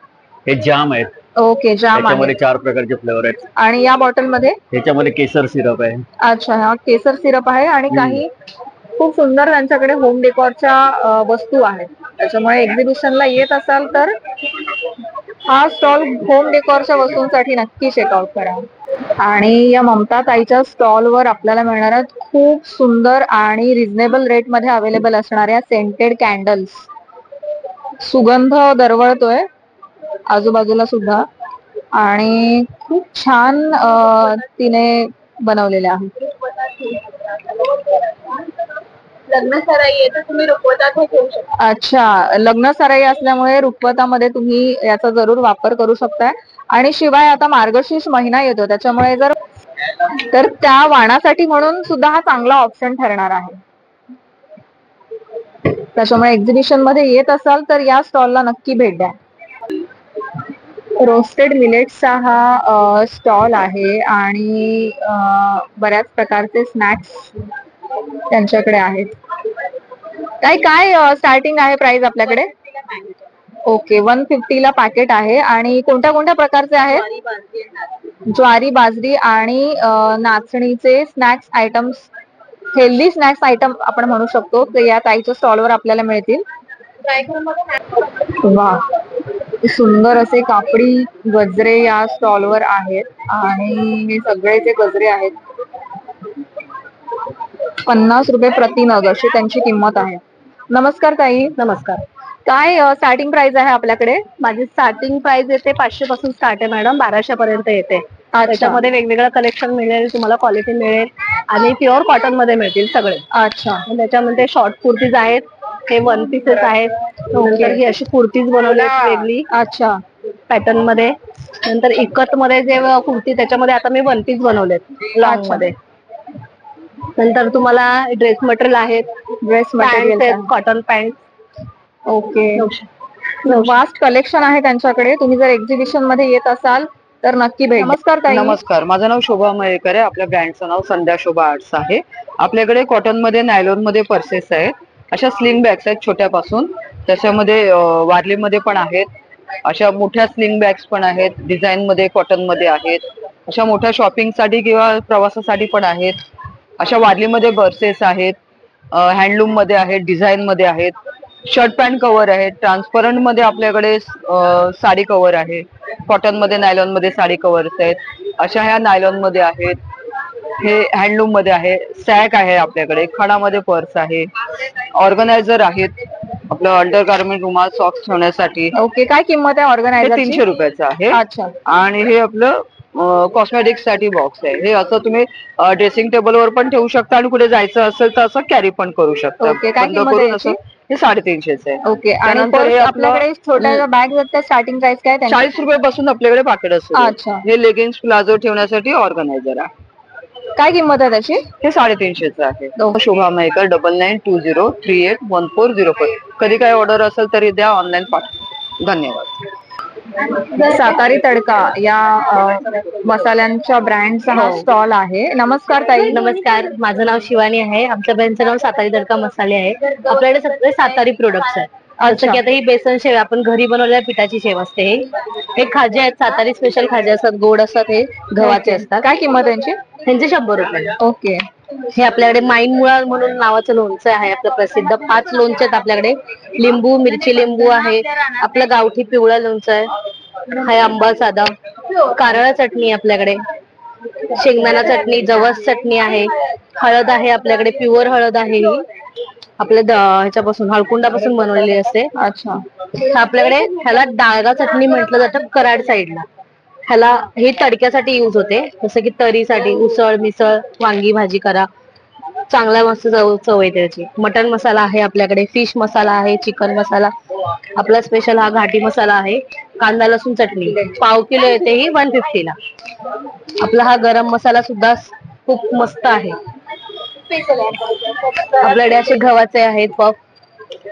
हे जाम आहेत. ओके, जाम आहे. 4 प्रकारचे फ्लेवर आहेत. आणि या बॉटल मध्ये ह्याच्यामध्ये केसर सिरप आहे. अच्छा, हा केसर सिरप आहे. आणि काही खूप सुंदर त्यांच्याकडे होम डेकोरच्या वस्तू आहेत. त्याच्यामुळे एक्झिबिशनला येत असाल तर हा स्टॉल होम डेकोरच्या वस्तूंसाठी नक्की चेकआउट करा. आणि या ममता ताईच्या स्टॉलवर आपल्याला मिळणाऱ्या खूप सुंदर आणि रिझनेबल रेट मध्ये अवेलेबल असणाऱ्या सेंटेड कॅन्डल्स. सुगंध दरवळतोय आजूबाजूला सुद्धा आणि खूप छान तिने बनवलेल्या आहेत. लग्न सराई आहे तर तुम्ही रुखवतात घेऊ शकता. अच्छा, लग्न सराई असल्यामुळे रुखवतामध्ये तुम्ही याचा जरूर वापर करू शकताय. आणि शिवाय आता मार्गशीर्ष महिना येतो त्याच्यामुळे तर त्या वाणासाठी म्हणून सुद्धा हा चांगला ऑप्शन ठरणार आहे. त्याच्यामुळे एक्झिबिशन मध्ये येत असाल तर या स्टॉलला नक्की भेट द्या. रोस्टेड मिलेट्सचा हा स्टॉल आहे आणि बऱ्याच प्रकारचे स्नॅक्स त्यांच्याकडे आहेत. काय स्टार्टिंग आहे प्राइस आपल्याकडे? ओके, 150 ला पॅकेट आहे. आणि कोणत्या कोणत्या प्रकारचे आहेत? ज्वारी, बाजरी आणि नाचणीचे snacks items, healthy snacks item आपण म्हणू शकतो ते या ताईच्या स्टॉलवर आपल्याला मिळतील. वा, सुंदर असे कापडी गजरे या स्टॉलवर आहेत. आणि हे सगळे जे गजरे आहेत 50 रुपये प्रति नग अशी त्यांची किंमत आहे. नमस्कार ताई. नमस्कार. काय स्टार्टिंग प्राइस आहे आपल्याकडे? माझी स्टार्टिंग प्राइस येते 500 पासून स्टार्ट आहे मॅडम, 1200 पर्यंत येते. त्याच्यामध्ये वेगवेगळं कलेक्शन मिळेल तुम्हाला, क्वालिटी मिळेल आणि प्युअर कॉटन मध्ये मिळतील सगळे. अच्छा. त्याच्यामध्ये शॉर्ट कुर्तीज आहेत, हे 1 पीसेस आहेत. नंतर ही अशी कुर्तीज बनवली वेगळी. अच्छा, पॅटर्न मध्ये. नंतर इकत मध्ये जे कुर्ती त्याच्यामध्ये आता मी 1 पीस बनवलेत लॉंग मध्ये. नंतर तुम्हाला ड्रेस मटेरियल आहेत, dress material cotton pant. Okay, vast collection आहे त्यांच्याकडे. तुम्ही जर एक्झिबिशन मध्ये येत असाल तर नक्की भेट. नमस्कार ताई. नमस्कार, माझं नाव शोभा मयेकर आहे. आपल्या ब्रँडचं नाव संध्या शोभा आर्ट्स आहे. आपल्याकडे कॉटन मध्ये, नायलॉन मध्ये पर्सेस आहेत. अशा स्लिंग बॅग्स आहेत छोट्यापासून, त्याच्यामध्ये वारलीमध्ये पण आहेत. अशा मोठ्या स्लिंग बॅग्स पण आहेत, डिझाईन मध्ये, कॉटन मध्ये आहेत. अशा मोठ्या शॉपिंग साठी किंवा प्रवासासाठी पण आहेत. अशा वारलीमध्ये पर्सेस आहेत, हँडलूम मध्ये आहेत, डिझाईन मध्ये आहेत. शर्ट पॅन्ट कव्हर आहेत. ट्रान्सपरंट मध्ये आपल्याकडे साडी कव्हर आहे. कॉटन मध्ये, नायलॉन मध्ये साडी कव्हर्स आहेत. अशा ह्या नायलॉन मध्ये आहेत. हे हँडलूम मध्ये आहे. सॅक आहे आपल्याकडे. खणामध्ये पर्स आहे. ऑर्गनायझर आहेत. आपलं अंडर गार्मेंट, रुमाल, सॉक्स ठेवण्यासाठी. ओके, काय किंमत आहे ऑर्गनायझर? 300 रुपयाचं आहे. अच्छा. आणि हे आपलं कॉस्मेटिक्स साठी बॉक्स आहे. हे असं तुम्ही ड्रेसिंग टेबलवर पण ठेवू शकता आणि कुठे जायचं असेल तर असं कॅरी पण करू शकता. ओके, काय किंमत आहे याची? हे 350 आहे. ओके. आणि पर्स आपल्याकडे छोट्या बॅग आहेत, स्टार्टिंग प्राइस काय? 40 रुपयापासून आपल्याकडे पाकिट असतं. अच्छा. हे लेगिन्स, प्लाझो ठेवण्यासाठी ऑर्गनायझर आहे. काय किंमत आहे त्याची? हे 350 आहे. शोभा मयेकर 9920381404. कधी काय ऑर्डर असेल तरी द्या, ऑनलाईन पाठवा. धन्यवाद. सातारी तडका या मसाल्यांच्या ब्रँडचा हा स्टॉल आहे. नमस्कार ताई. नमस्कार, माझं नाव शिवानी आहे. आमच्या ब्रँडचं नाव सातारी तडका मसाले आहे. आपल्याकडे सगळे सातारी प्रोडक्ट्स आहेत. जसं की आता ही बेसन शेव आपण घरी बनवलेल्या पिठाची शेव असते. हे खाजे आहेत, सातारी स्पेशल खाजे असतात, गोड असतात, हे गव्हाचे असतात. काय किंमत त्यांची? त्यांचे 100 रुपये. ओके. हे आपल्याकडे माईन मुळा म्हणून नावाचं लोणचं आहे आपलं प्रसिद्ध. 5 लोणचे आहेत आपल्याकडे. लिंबू, मिरची लिंबू आहे. आपलं गावठी पिवळा लोणचं आहे. हा आंबा साधा. कारळा चटणी आपल्याकडे, शेंगदाणा चटणी, जवस चटणी आहे, हळद आहे आपल्याकडे, प्युअर हळद आहे ही आपल्या ह्याच्यापासून हळकुंडापासून बनवलेली असते. अच्छा. आपल्याकडे ह्याला डाळगा चटणी म्हटलं जातं कराड साईडला. ह्याला हे तडक्यासाठी यूज होते, जसं की तरीसाठी, उसळ, मिसळ, वांगी भाजी करा, चांगला मस्त चव येते त्याची. मटन मसाला आहे आपल्याकडे, फिश मसाला आहे, चिकन मसाला, आपला स्पेशल हा घाटी मसाला आहे, कांदा लसूण चटणी पाव किलो येते ही 150 ला. आपला हा गरम मसाला सुद्धा खूप मस्त आहे. आपल्याकडे असे गव्हाचे आहेत पॉप,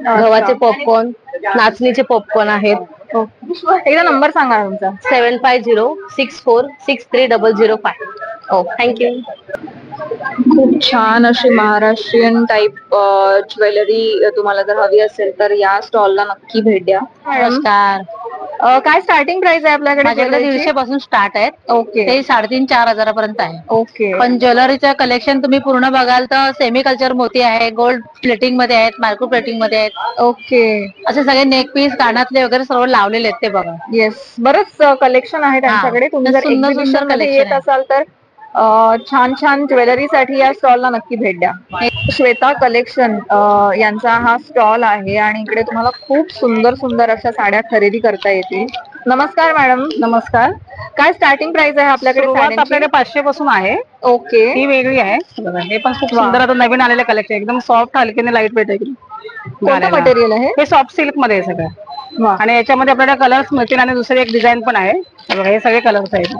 गव्हाचे पॉपकॉर्न, नाचणीचे पॉपकॉर्न आहेत. एकदा नंबर सांगा तुमचा. 7506463005. हो, थँक्यू. खूप छान अशी महाराष्ट्रीयन टाइप ज्वेलरी तुम्हाला जर हवी असेल तर या स्टॉलला नक्की भेट द्या. नमस्कार. काय स्टार्टिंग प्राइस आहे आपल्याकडे? माझ्याकडे 150 पासून स्टार्ट आहेत. ओके. ते 3,500-4,000 हजारापर्यंत आहे. ओके. पण ज्वेलरीचं कलेक्शन तुम्ही पूर्ण बघाल तर सेमी कल्चर मोती आहे, गोल्ड प्लेटिंग मध्ये आहेत, मायक्रो प्लेटिंग मध्ये आहेत. ओके. असे सगळे नेक पीस, कानातले वगैरे सर्व लावलेले आहेत ते बघा. येस, बरंच कलेक्शन आहे त्यांच्याकडे. तुम्ही जर सुंदर सुंदर एक्झिबिशन मध्ये collection येत असाल तर छान छान ज्वेलरीसाठी या स्टॉलला नक्की भेट द्या. श्वेता कलेक्शन यांचा हा स्टॉल आहे आणि इकडे तुम्हाला खूप सुंदर सुंदर अशा साड्या खरेदी करता येतील. नमस्कार मॅडम. नमस्कार. काय स्टार्टिंग प्राइस आहे आपल्याकडे? आपल्याकडे 500 पासून आहे. ओके. ही वेगळी आहे बघा. हे पण खूप सुंदर आता नवीन आलेलं कलेक्शन, एकदम सॉफ्ट, हलकीने लाईट वेट आहे. कोणतं मटेरियल आहे? हे सॉफ्ट सिल्क मध्ये आहे सगळं. आणि याच्यामध्ये आपल्याला कलर्स मिळतील आणि दुसरी एक डिझाईन पण आहे. हे सगळे कलर्स आहेत.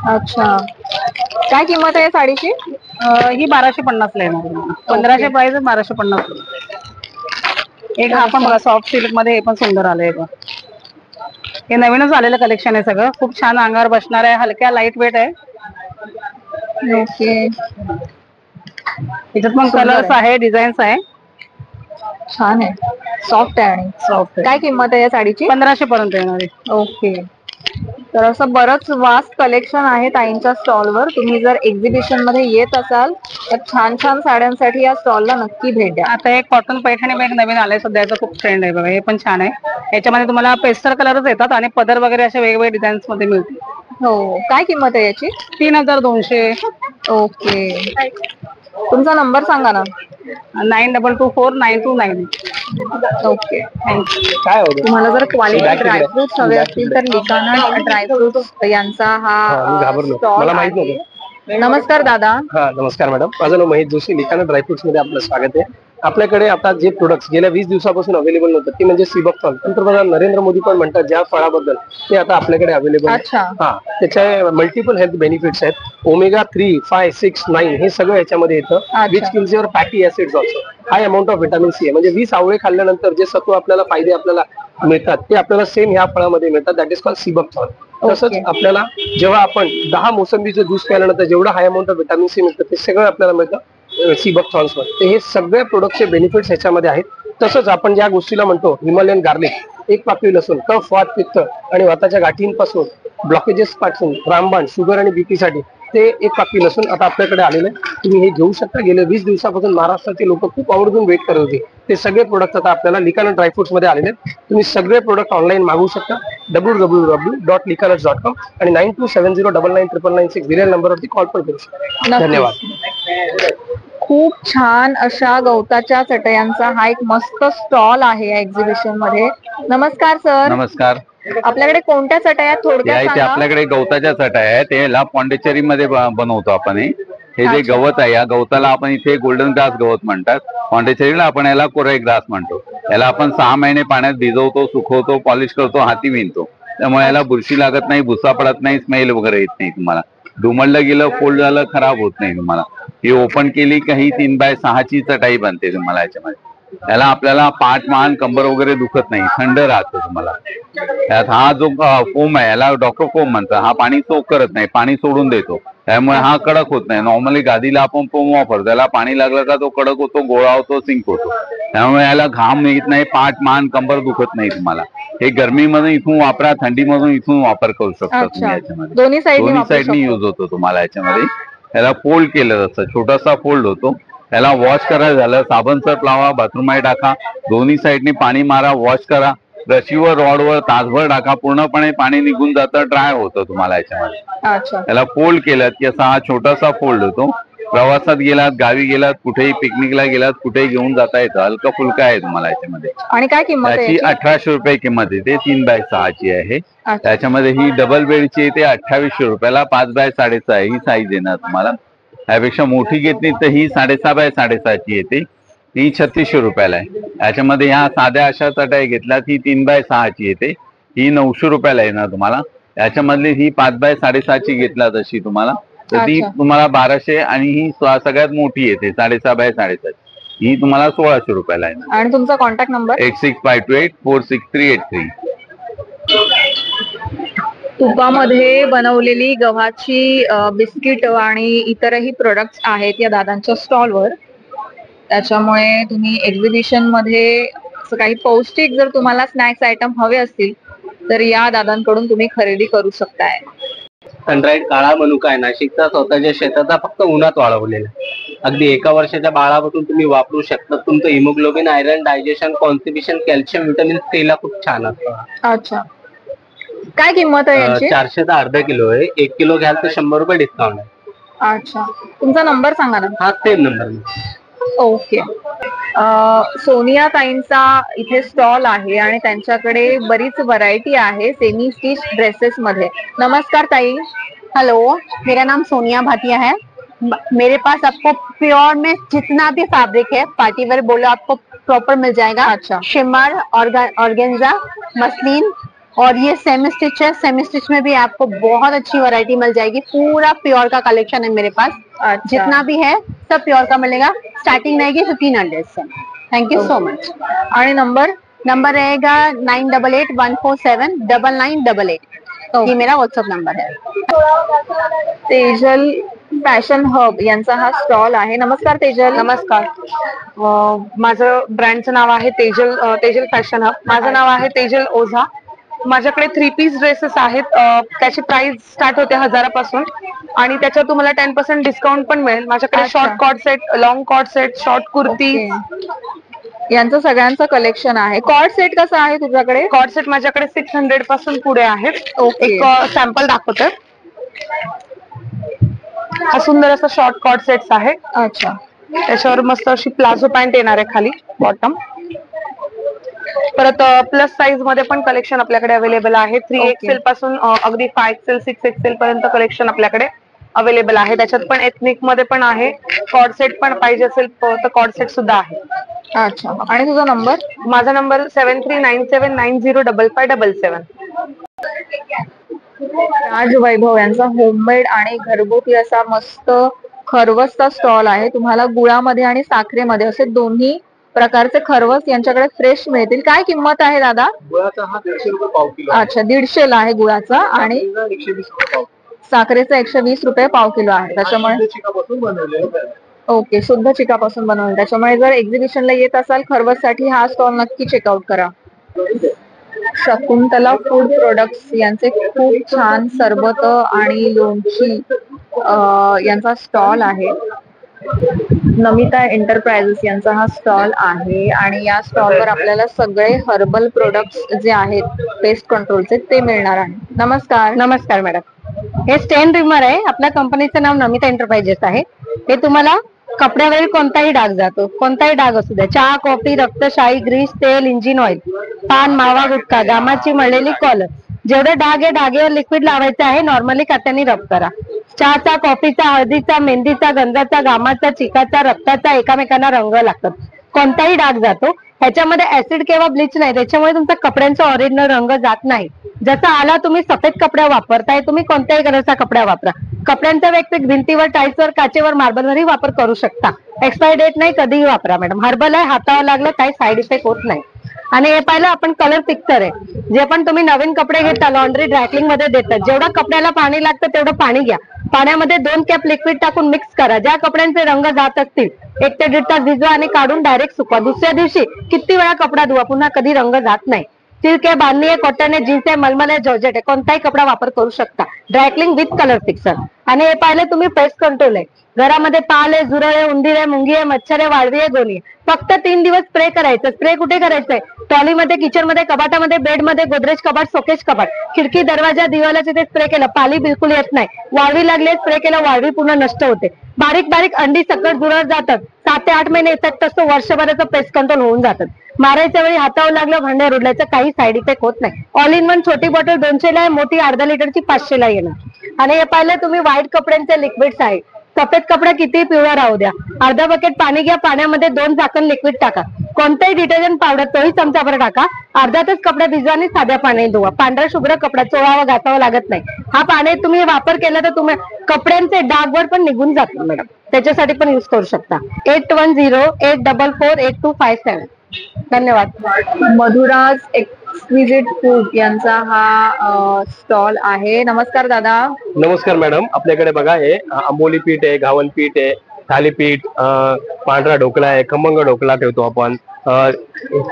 अच्छा. काय किंमत आहे साडीची? ही 1250 ला येणार. 1500 प्राइस आहे, 1250. एक हा पण बघा सॉफ्ट सिल्क मध्ये, हे पण सुंदर आलंय. हे नवीनच आलेलं कलेक्शन आहे सगळं. खूप छान अंगावर बसणार आहे, हलक्या लाईट वेट आहे. ओके. याच्यात पण कलर्स आहे, डिझाईन्स आहे. छान आहे, सॉफ्ट आहे आणि सॉफ्ट. काय किंमत आहे या साडीची? 1500 पर्यंत येणार आहे. ओके. तर असं बरंच वास्ट कलेक्शन आहे ताईंच्या स्टॉलवर. तुम्ही जर एक्झिबिशन मध्ये येत असाल तर छान छान साड्यांसाठी या स्टॉलला नक्की भेट द्या. आता एक कॉटन पैठणी बॅग नवीन आलाय सध्याचा, खूप ट्रेंड आहे बघा. हे पण छान आहे. याच्यामध्ये तुम्हाला पेस्टर कलरच येतात आणि पदर वगैरे असे वेगवेगळे डिझाईन्स मध्ये मिळतील. हो. काय किंमत आहे याची? 3200. ओके. तुमचा नंबर सांगा ना. 92249298. ओके. काय होतं? तुम्हाला जर क्वालिटी ड्रायफ्रुट्स हवे असतील तर लिकाना ड्रायफ्रुट्स यांचा हा स्टॉल मला माहित आहे. नमस्कार दादा. हा, नमस्कार मॅडम. माझं नाव महेश जोशी. लिखाना ड्रायफ्रुट्स मध्ये आपलं स्वागत आहे. आपल्याकडे आता जे प्रोडक्ट्स गेल्या 20 दिवसापासून अवेलेबल नव्हतं ते म्हणजे सीबकथॉर्न. पंतप्रधान नरेंद्र मोदी पण म्हणतात ज्या फळाबद्दल, ते आता आपल्याकडे अवेलेबल आहे. अच्छा. हा, त्याच्या मल्टिपल हेल्थ बेनिफिट्स आहेत. ओमेगा 3, 5, 6, 9 हे सगळं याच्यामध्ये येतं. Which kills your fatty acids also. High amount of vitamin C आहे. म्हणजे 20 आवळे खाल्ल्यानंतर जे सत्व आपल्याला फायदे आपल्याला मिळतात ते आपल्याला सेम ह्या फळामध्ये मिळतात. That is called sea buckthorn. तसंच आपल्याला जेव्हा आपण 10 मोसंबीचं ज्यूस प्यायल्यानंतर जेवढं high amount of vitamin C मिळतं ते सगळं आपल्याला मिळतं सीबकथॉर्न्सवर. तर हे सगळ्या प्रोडक्टचे बेनिफिट्स ह्याच्यामध्ये आहेत. तसंच आपण ज्या गोष्टीला म्हणतो हिमालयन गार्लिक, एक पाकळी लसूण कफ, वात, पित्त आणि वाताच्या गाठींपासून, ब्लॉकेजेस पासून, रामबाण, शुगर आणि बीपी साठी ते एक पाकळी लसूण आता आपल्याकडे आलेलं आहे. तुम्ही हे घेऊ शकता. गेले 20 दिवसापासून महाराष्ट्राचे लोक खूप आवर्जून वेट करत होते. ते सगळे प्रोडक्ट आता आपल्याला लिकाना ड्रायफ्रुट्स मध्ये आलेले आहेत. तुम्ही सगळे प्रोडक्ट ऑनलाईन मागवू शकता www.likaners.com आणि 9270999996 दिलेल्या नंबरवरती कॉल पण करू शकता. धन्यवाद. खूप छान अशा गवताच्या चटयांचा हा एक मस्त स्टॉल आहे या एक्झिबिशन मध्ये. नमस्कार सर. नमस्कार. आपल्याकडे कोणत्या चटया थोडक्यात इथे सांगा. आपल्याकडे गवताच्या चटया आहेत. त्याला पॉंडिचेरी मध्ये बनवतो आपण. हे जे गवत आहे, या गवताला आपण इथे गोल्डन ग्रास गवत म्हणतात. पॉंडिचेरीला आपण याला कोराई ग्रास म्हणतो. याला आपण 6 महिने पाण्यात भिजवतो, सुकवतो, पॉलिश करतो, हाती विणतो. त्यामुळे याला बुरशी लागत नाही, भुसा पडत नाही, स्मेल वगैरे येत नाही. तुम्हाला डुमळलं गेलं, फोल्ड झालं, खराब होत नाही. तुम्हाला ही ओपन केली का ही 3x6 ची चटाई बनते तुम्हाला याच्यामध्ये. याला आपल्याला पाठ, मान, कंबर वगैरे दुखत नाही, थंड राहतं तुम्हाला. यात हा जो फोम आहे याला डॉक्टर फोम म्हणतात. हा पाणी सोक करत नाही, पाणी सोडून देतो. त्यामुळे हा कडक होत नाही. नॉर्मली गादीला आपण फोम वापरतो, त्याला पाणी लागलं का तो कडक होतो, गोळा होतो, सिंक होतो. त्यामुळे याला घाम निघत नाही, पाठ, मान, कंबर दुखत नाही तुम्हाला. हे गरमीमध्ये इथून वापरा, थंडीमधून इथून वापर करू शकता तुम्ही याच्यामध्ये. दोन्ही साईडनी युज होतो तुम्हाला याच्यामध्ये. याला फोल्ड केलं जातं, छोटासा फोल्ड होतो. याला वॉश करायला झालं, साबण सर्फ लावा, बाथरूम मध्ये टाका, दोन्ही साईडनी पाणी मारा, वॉश करा. ब्रशीवर रॉडवर तासभर टाका, पूर्णपणे पाणी निघून जातं, ड्राय होतं तुम्हाला याच्यामध्ये. अच्छा. याला फोल्ड केलं की असा हा छोटासा फोल्ड होतो. प्रवासात गेलात, गावी गेलात, कुठेही पिकनिकला गेलात, कुठेही घेऊन जाता येतं. हलका फुलका आहे तुम्हाला याच्यामध्ये. आणि काय किंमत आहे त्याची 1800 रुपये किंमत येते. 3x6 आहे. त्याच्यामध्ये ही डबल बेडची येते 2800 रुपयाला. 5x6.5 ही साईज येणार तुम्हाला. यापेक्षा मोठी घेतली तर ही 6.5x6 येते. ती 3600 रुपयाला आहे. याच्यामध्ये ह्या साध्या अशा चटाई घेतल्या ती 3x6 येते. ही 900 रुपयाला येणार तुम्हाला. याच्यामधली ही 5x6.5 घेतला तशी तुम्हाला तर ती तुम्हाला 1200 आणि ही सगळ्यात मोठी येते 6.5x6 ही तुम्हाला 1600 रुपयाला येणार. आणि तुमचा कॉन्टॅक्ट नंबर 8652846383. तुपामध्ये बनवलेली गव्हाची बिस्किट आणि इतरही प्रोडक्ट्स आहेत या दादांच्या स्टॉलवर. त्याच्यामुळे तुम्ही एक्झिबिशन मध्ये असं काही पौष्टिक जर तुम्हाला स्नॅक्स आयटम हवे असतील तर या दादांकडून तुम्ही खरेदी करू शकताय. सनराईज काळा मनुका आहे नाशिकचा, स्वतःच्या शेताचा, फक्त उन्हात वाळवलेला. अगदी 1 वर्षाच्या बाळापासून तुम्ही वापरू शकता. तुमचं haemoglobin, iron, digestion, constipation, calcium, vitamin C ला खूप छान असतं. अच्छा. काय किंमत आहे याची? 400 चा अर्धा किलो आहे. 1 किलो घ्याल तर 100 रुपये डिस्काउंट आहे. अच्छा. तुमचा नंबर सांगा ना. हा सेम नंबर. ओके. सोनिया ताईंचा इथे स्टॉल आहे आणि त्यांच्याकडे बरीच व्हरायटी आहे सेमी स्टिच ड्रेसेस मध्ये. नमस्कार ताई. हेलो, मेरा नाम सोनिया भाटिया है. मेरे पास आपको प्योर में जितना भी फैब्रिक है, पार्टी वेयर बोलो आपको प्रॉपर मिल जाएगा. अच्छा. शिमर, ऑर्गेन्जा, मसलिन और ये सेमी स्टिच है. सेमी स्टिच में भी आपको बहुत अच्छी वैरायटी मिल जाएगी. पूरा प्योर का कलेक्शन है मेरे पास. जितना भी है सब प्योर का मिलेगा. स्टार्टिंग रहेगी 1500 से. Thank you so much. आणि नंबर रहेगा 9881479988. ये मेरा व्हाट्सअप नंबर है. तेजल फॅशन हब यांचा हा स्टॉल आहे. नमस्कार तेजल. नमस्कार. माझं ब्रँडचं नाव आहे तेजल फॅशन हब. माझं नाव आहे तेजल ओझा. माझ्याकडे 3 पीस ड्रेसेस आहेत. त्याची प्राइस स्टार्ट होते 1000 पासून आणि त्याच्यात तुम्हाला 10% डिस्काउंट पण मिळेल. माझ्याकडे short co-ord set, long co-ord set, short kurti यांचं सगळ्यांचं कलेक्शन आहे. कॉर्ड सेट कसं आहे तुझ्याकडे? कॉर्ड सेट माझ्याकडे 600 पासून पुढे आहेत. एक सॅम्पल दाखवते. हा सुंदर असा शॉर्ट कॉर्ड सेट्स आहे. अच्छा. त्याच्यावर मस्त अशी प्लाझो पॅन्ट येणार आहे खाली बॉटम. परत प्लस साईज मध्ये पण कलेक्शन आपल्याकडे अवेलेबल आहे. 3XL पासून अगदी 5XL 6XL पर्यंत कलेक्शन आपल्याकडे अवेलेबल आहे. त्याच्यात पण एथनिक मध्ये पण आहे. कॉर्ड सेट पण पाहिजे असेल तर कॉर्ड सेट सुद्धा आहे. अच्छा. आणि तुझा नंबर? माझा नंबर 7397905577. राज वैभव यांचा होममेड आणि घरगुती असा मस्त खरवसचा स्टॉल आहे. तुम्हाला गुळामध्ये आणि साखरेमध्ये असे दोन्ही प्रकारचे खरवस यांच्याकडे फ्रेश मिळतील. काय किंमत आहे दादा? गुळाचा हा 150 रुपये पाव किलो. अच्छा. 150 ला आहे गुळाचा आणि 120 रुपये पाव. साखरेचा 120 रुपये पाव किलो आहे. त्याच्यामुळे ओके, शुद्ध चिकापासून बनवलेलं. त्याच्यामुळे जर एक्झिबिशनला येत असाल खरवससाठी हा स्टॉल नक्की चेकआउट करा. शकुंतला फूड प्रोडक्ट्स यांचे खूप छान सरबत आणि लोणची यांचा स्टॉल आहे. नमिता एंटरप्राइजेस यांचा हा स्टॉल आहे आणि या स्टॉलवर आपल्याला सगळे हर्बल प्रोडक्ट्स जे आहेत पेस्ट कंट्रोलचे ते मिळणार आहे. नमस्कार. नमस्कार मॅडम. हे स्टेन रिमर आहे. आपल्या कंपनीचं नाव नमिता एंटरप्राइजेस आहे. हे तुम्हाला कपड्यावर कोणताही डाग जातो, कोणताही डाग असू द्या, चहा, कॉफी, रक्तशाही, ग्रीस, तेल, इंजिन ऑइल, पान, मावा, गुटखा, घामाची मळलेली कॉलर, जेवढे डाग आहे डागेवर लिक्विड लावायचं आहे. नॉर्मली कात्याने रब करा. चहाचा, कॉफीचा, हळदीचा, मेहंदीचा, गंधाचा, घामाचा, चिकाचा, रक्ताचा एकमेकांना रंग लागतात. कोणताही डाग जातो. ह्याच्यामध्ये ऍसिड किंवा ब्लीच नाही. त्याच्यामुळे तुमच्या कपड्यांचा ओरिजिनल रंग जात नाही. जसा आला तुम्ही सफेद कपडा वापरताय, तुम्ही कोणत्याही कलरचा कपडा वापरा. कपड्यांचा व्यक्ती भिंतीवर, टाईल्सवर, काचेवर, मार्बलवरही वापर करू शकता. एक्सपायरी डेट नाही, कधीही वापरा मॅडम. हर्बल आहे, हातावर लागलं काही साईड इफेक्ट होत नाही. आणि हे पाहिलं आपण कलर फिक्सर आहे. जे पण तुम्ही नवीन कपडे घेता लॉन्ड्री ड्रायक्लिंग मध्ये देतात, जेवढं कपड्याला पाणी लागतं तेवढं पाणी घ्या. पाण्यामध्ये 2 कॅप लिक्विड टाकून मिक्स करा. ज्या कपड्यांचे रंग जात असतील 1 ते 1.5 तास भिजवा आणि काढून डायरेक्ट सुकवा. दुसऱ्या दिवशी किती वेळा कपडा धुवा, पुन्हा कधी रंग जात नाही. सिल्क आहे, बांधणी आहे, कॉटन आहे, जीन्स आहे, मलमल आहे, जॉर्जेट आहे, कोणताही कपडा वापर करू शकता. Dry cleaning with colour fixer. आणि हे पाहिलं तुम्ही पेस्ट कंट्रोल आहे. घरामध्ये पाल आहे, झुरळ आहे, उंदीर आहे, मुंगी आहे, मच्छर आहे, वाळवी आहे, गोणी आहे. फक्त 3 दिवस स्प्रे करायचं. स्प्रे कुठे करायचंय? ट्रॉलीमध्ये, किचनमध्ये, कपाटामध्ये, बेडमध्ये, गोदरेज कपाट, शोकेस कपाट, खिडकी, दरवाजा, दिवालाचे ते स्प्रे केलं, पाली बिलकुल येत नाही. वाळवी लागली, स्प्रे केलं, वाळवी पूर्ण नष्ट होते. बारीक बारीक अंडी सकट झुरळ जातात. 7 ते 8 महिने इफेक्ट असतो, वर्षभराचं पेस्ट कंट्रोल होऊन जातात. मारायच्या वेळी हातावर लागलं, भांड्यावर उडल्याचं काही साईड इफेक्ट होत नाही. ऑल इन वन छोटी बॉटल 200 ला आहे, मोठी अर्धा लिटरची 500 ला येणार. आणि हे पाहिलं तुम्ही व्हाईट कपड्यांचे लिक्विड्स आहे. सफेद कपडा किती पिवळा राहू द्या, अर्धा बकेट पाणी घ्या, पाण्यामध्ये 2 झाकण लिक्विड टाका. कोणताही डिटर्जंट पावडर तोही चमचाभर टाका. अर्धा तास कपडा भिजवा आणि साध्या पाण्याने धुवा. पांढरा शुभ्र कपडा चोळावा घासावा लागत नाही. हा पाणी तुम्ही वापर केला तर तुम्ही कपड्यांचे डागवर पण निघून जातात मॅडम. त्याच्यासाठी पण युज करू शकता. 8108448257. धन्यवाद. मधुराज एक्सक्विजिट फूड यांचा हा स्टॉल आहे. नमस्कार दादा. नमस्कार मॅडम. आपल्याकडे बघा हे आंबोली पीठ आहे, घावन पीठ आहे, थालीपीठ, पांढरा ढोकळा आहे, खमंग ढोकळा ठेवतो आपण,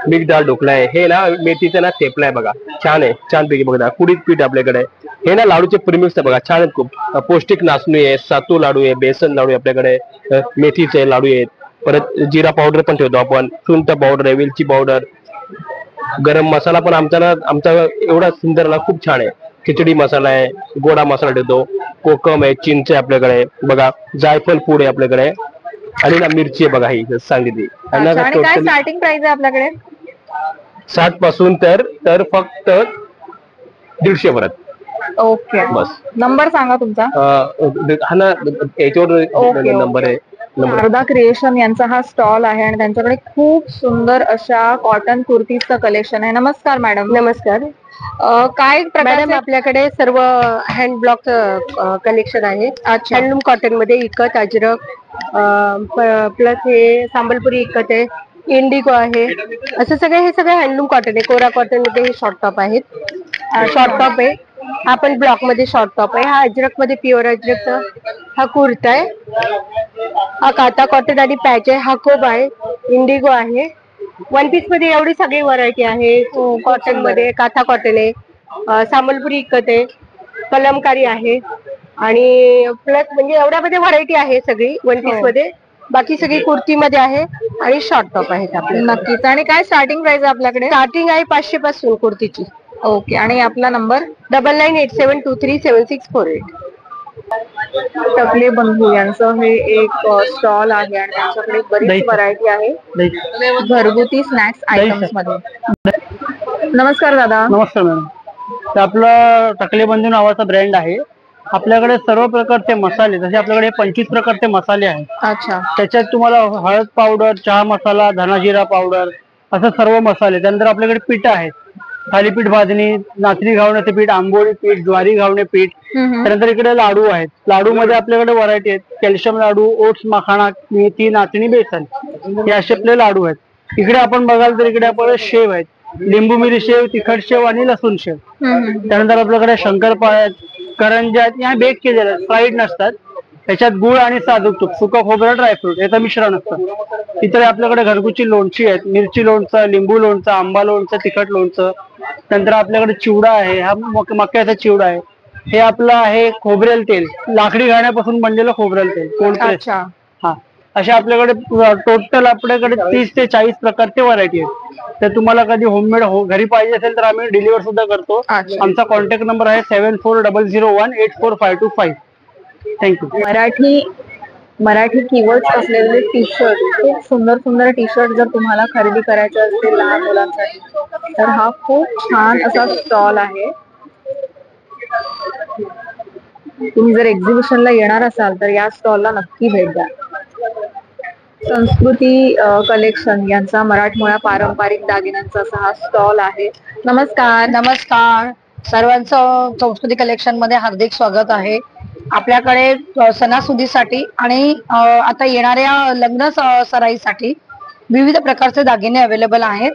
मिक्स डाळ ढोकळा आहे. हे ना मेथीचा ना थेपला आहे बघा, छान आहे, छान पैकी बघा. कुडीत पीठ आपल्याकडे हे ना लाडूचे प्रीमिक्स आहे बघा, छान आहेत खूप. पौष्टिक नाचणी आहे, सातू लाडू आहे, बेसन लाडू आहे आपल्याकडे, मेथीचे लाडू आहेत. परत जिरा पावडर पण ठेवतो आपण, सुंठ पावडर आहे, वेलची पावडर, गरम मसाला पण आमचा एवढा सुंदर ना, खूप छान आहे. खिचडी मसाला आहे, गोडा मसाला ठेवतो, कोकम आहे, चिंच आहे आपल्याकडे बघा, जायफळ पूड आहे आपल्याकडे, आणि ना मिरची आहे बघा ही सांगितली. आणि काय स्टार्टिंग प्राइस आहे आपल्याकडे? 60 पासून तर फक्त 150 परत. ओके, बस. नंबर सांगा तुमचा. हा ना, याच्यावर नंबर आहे. शारदा क्रिएशन यांचा हा स्टॉल आहे आणि त्यांच्याकडे खूप सुंदर अशा कॉटन कुर्तीजचं कलेक्शन आहे. नमस्कार मॅडम. नमस्कार. काय मॅडम आपल्याकडे सर्व हँड ब्लॉक कलेक्शन आहे. हँडलूम कॉटन मध्ये इकत, अजरक, प्लस हे संबलपुरी इकत आहे, इंडिगो आहे, असं हे सगळे हँडलूम कॉटन आहे. कोरा कॉटन मध्ये हे शॉर्ट टॉप आहेत. शॉर्ट टॉप आहे, हा पण ब्लॉक मध्ये शॉर्ट टॉप आहे. हा अजरक मध्ये प्युअर अजरकचा हा कुर्ता आहे. हा काता कॉटन आणि पॅच आहे. हा कोब आहे, इंडिगो आहे. वन पीस मध्ये एवढी सगळी व्हरायटी आहे. कॉटन मध्ये काथा कॉटन आहे, संबलपुरी इकत आहे, कलमकारी आहे, आणि प्लस म्हणजे एवढ्यामध्ये व्हरायटी आहे सगळी वन पीस मध्ये. बाकी सगळी कुर्ती मध्ये आहे आणि शॉर्ट टॉप आहेत आपले. नक्कीच. आणि काय स्टार्टिंग प्राइस आहे आपल्याकडे? स्टार्टिंग आहे 500 पासून कुर्तीची. ओके. आणि आपला नंबर? 9987237648. टकले बंधू यांचं हे एक स्टॉल आहे आणि त्यांच्याकडे बरीच व्हरायटी आहे घरगुती स्नॅक्स आयटम्स मध्ये. नमस्कार दादा. नमस्कार मॅडम. तर आपलं टकले बंधू नावाचा ब्रँड आहे. आपल्याकडे सर्व प्रकारचे मसाले, जसे आपल्याकडे 25 प्रकारचे मसाले आहेत. अच्छा. त्याच्यात तुम्हाला हळद पावडर, चहा मसाला, धनाजिरा पावडर, असं सर्व मसाले. त्यानंतर आपल्याकडे पीठ आहेत, थालीपीठ भाजणी, नाचणी घावण्याचे पीठ, आंबोळी पीठ, ज्वारी घावणे पीठ. त्यानंतर इकडे लाडू आहेत. लाडू मध्ये आपल्याकडे व्हरायटी आहेत. कॅल्शियम लाडू, ओट्स, मखाणा, मेथी, नाचणी, बेसन, हे असे आपले लाडू आहेत. इकडे आपण बघाल तर इकडे आपल्याकडे शेव आहेत, लिंबू मिरी शेव, तिखट शेव आणि लसूण शेव. त्यानंतर आपल्याकडे शंकरपाळ्या आहेत, करंज्या आहेत. या बेक केलेल्या आहेत, फ्राईड नसतात. त्याच्यात गुळ आणि साजूक तूप, सुका खोबरं, ड्रायफ्रूट याचं मिश्रण असतं. इतर आपल्याकडे घरगुती लोणची आहेत, मिरची लोणचं, लिंबू लोणचं, आंबा लोणचं, तिखट लोणचं. नंतर आपल्याकडे चिवडा आहे, हा मक्याचा चिवडा आहे. हे आपलं आहे खोबरेल तेल, लाकडी घाण्यापासून बनलेलं खोबरेल तेल, कोल्ड प्रेस. हा, असे आपल्याकडे टोटल आपल्याकडे 30 ते 40 प्रकारचे व्हरायटी आहेत. तर तुम्हाला कधी होममेड घरी पाहिजे असेल तर आम्ही डिलिव्हर सुद्धा करतो. आमचा कॉन्टॅक्ट नंबर आहे 7400184525. थँक्यू. मराठी कीवर्ड्स असलेले टी शर्ट, खूप सुंदर सुंदर टी शर्ट जर तुम्हाला खरेदी करायचे असतील लहान मुलांसाठी तर हा खूप छान असा स्टॉल आहे. तुम्ही जर एक्झिबिशनला येणार असाल तर या स्टॉलला नक्की भेट द्या. संस्कृती कलेक्शन यांचा मराठमोळा पारंपरिक दागिन्यांचा असा हा स्टॉल आहे. नमस्कार. नमस्कार. सर्वांचं संस्कृती कलेक्शन मध्ये हार्दिक स्वागत आहे. आपल्याकडे सणासुदीसाठी आणि आता येणाऱ्या लग्न सराईसाठी विविध प्रकारचे दागिने अवेलेबल आहेत.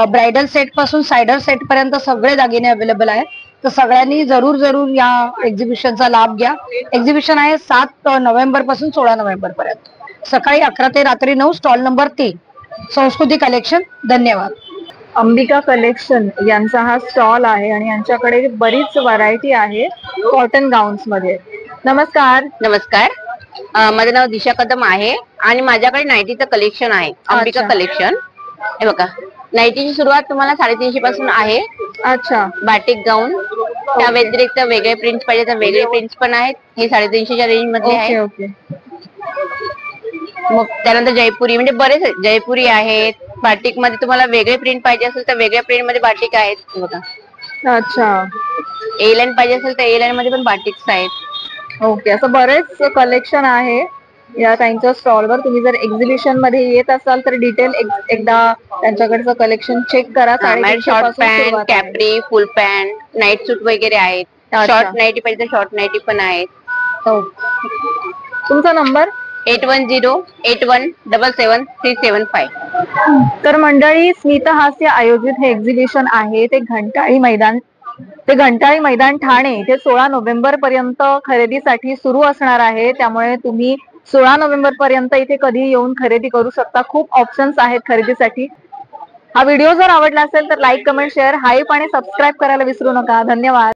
ब्रायडल सेट पासून सायडर सेट पर्यंत सगळे दागिने अवेलेबल आहेत. तर सगळ्यांनी जरूर या एक्झिबिशनचा लाभ घ्या. एक्झिबिशन आहे 7 नोव्हेंबर पासून 16 नोव्हेंबर पर्यंत, सकाळी 11 ते रात्री 9, स्टॉल नंबर 3, संस्कृती कलेक्शन. धन्यवाद. अंबिका कलेक्शन यांचा हा स्टॉल आहे आणि यांच्याकडे बरीच व्हरायटी आहे कॉटन गाऊन्स मध्ये. नमस्कार. नमस्कार. माझं नाव दिशा कदम आहे आणि माझ्याकडे नाईटीचं कलेक्शन आहे, अंबिका कलेक्शन. हे बघा, नाईटीची सुरुवात तुम्हाला 350 पासून आहे. अच्छा. बाटिक गाऊन, त्या व्यतिरिक्त वेगळे प्रिंट्स पाहिजे तर वेगळे प्रिंट्स पण आहेत. हे 350च्या रेंज मध्ये आहे. ओके. मग त्यानंतर जयपुरी, म्हणजे बरेच जयपुरी आहेत. बाटिक मध्ये तुम्हाला वेगळे प्रिंट पाहिजे असेल तर वेगळ्या प्रिंट मध्ये बाटिक आहेत. बघा. अच्छा. ए लाईन पाहिजे असेल तर ए लाईन मध्ये पण बाटिक्स आहेत. ओके, असं बरेच कलेक्शन आहे या त्यांच्या स्टॉलवर. तुम्ही जर एक्झिबिशन मध्ये येत असाल तर डिटेल एकदा त्यांच्याकडचं कलेक्शन चेक करा. Short pant, capri, full pant, night suit वगैरे आहेत. शॉर्ट नाईटी पाहिजे तर शॉर्ट नाईटी पण आहेत. तुमचा नंबर 8108177375. तर मंडळी, स्मितहास्य आयोजित हे एक्झिबिशन आहे ते घंटाळी मैदान ठाणे ते 16 नोव्हेंबर पर्यंत खरेदीसाठी सुरू असणार आहे. त्यामुळे तुम्ही 16 नोव्हेंबर पर्यंत इथे कधी येऊन खरेदी करू शकता. खूप ऑप्शन्स आहेत खरेदीसाठी. हा व्हिडिओ जर आवडला असेल तर लाईक, कमेंट, शेअर, हाईप आणि सबस्क्राईब करायला विसरू नका. धन्यवाद.